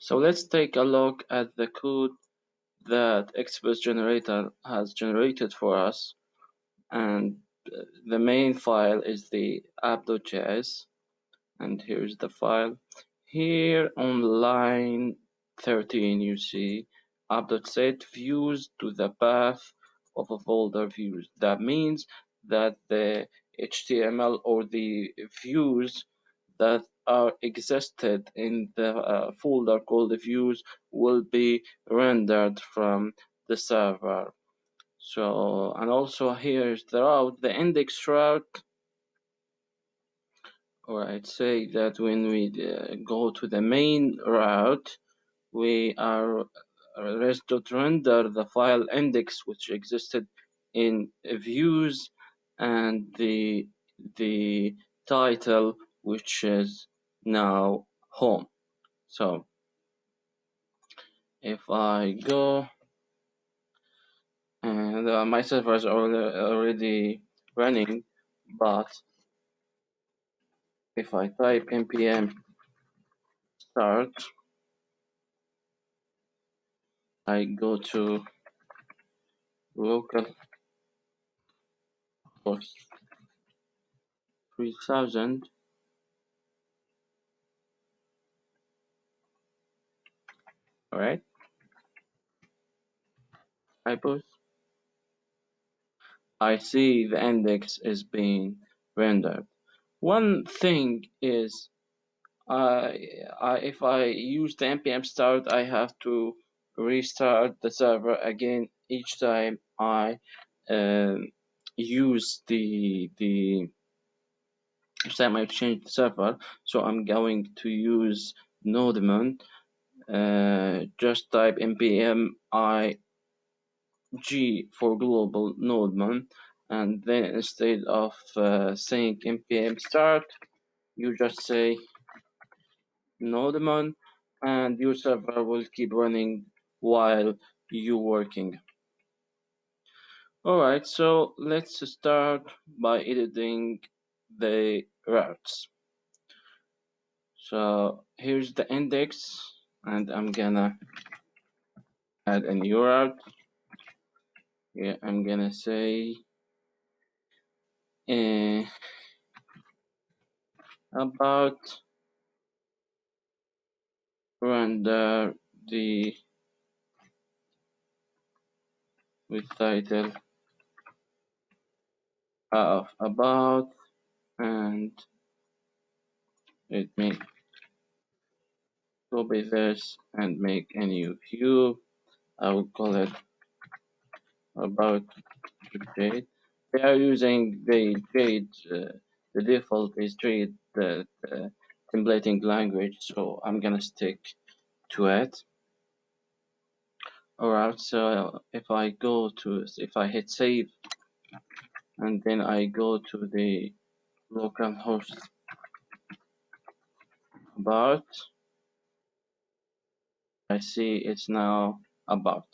So let's take a look at the code that Express Generator has generated for us. And the main file is the app.js. And here's the file. Here on line 13, you see app.set views to the path of a folder views. That means that the HTML or the views that are existed in the folder called the views will be rendered from the server. So, and also here's the route, the index route. Alright, say that when we go to the main route, we are render the file index which existed in views and the title which is now home. So if I go and my server is already running, but if I type npm start, I go to localhost 3000. All right, I post. I see the index is being rendered. One thing is, if I use the npm start, I have to restart the server again each time I use each time I change the server. So I'm going to use nodemon. Just type npm I G for global nodemon, and then instead of saying npm start, you just say nodemon, and your server will keep running while you're working. Alright, so let's start by editing the routes. So here's the index, and I'm gonna add a new route. Yeah, I'm gonna say about render the with title of about, and let me copy this and make a new view. I will call it about jade. They are using the jade. The default is jade, the templating language, so I'm gonna stick to it. Alright, so if I hit save and then I go to the localhost about, I see it's now about.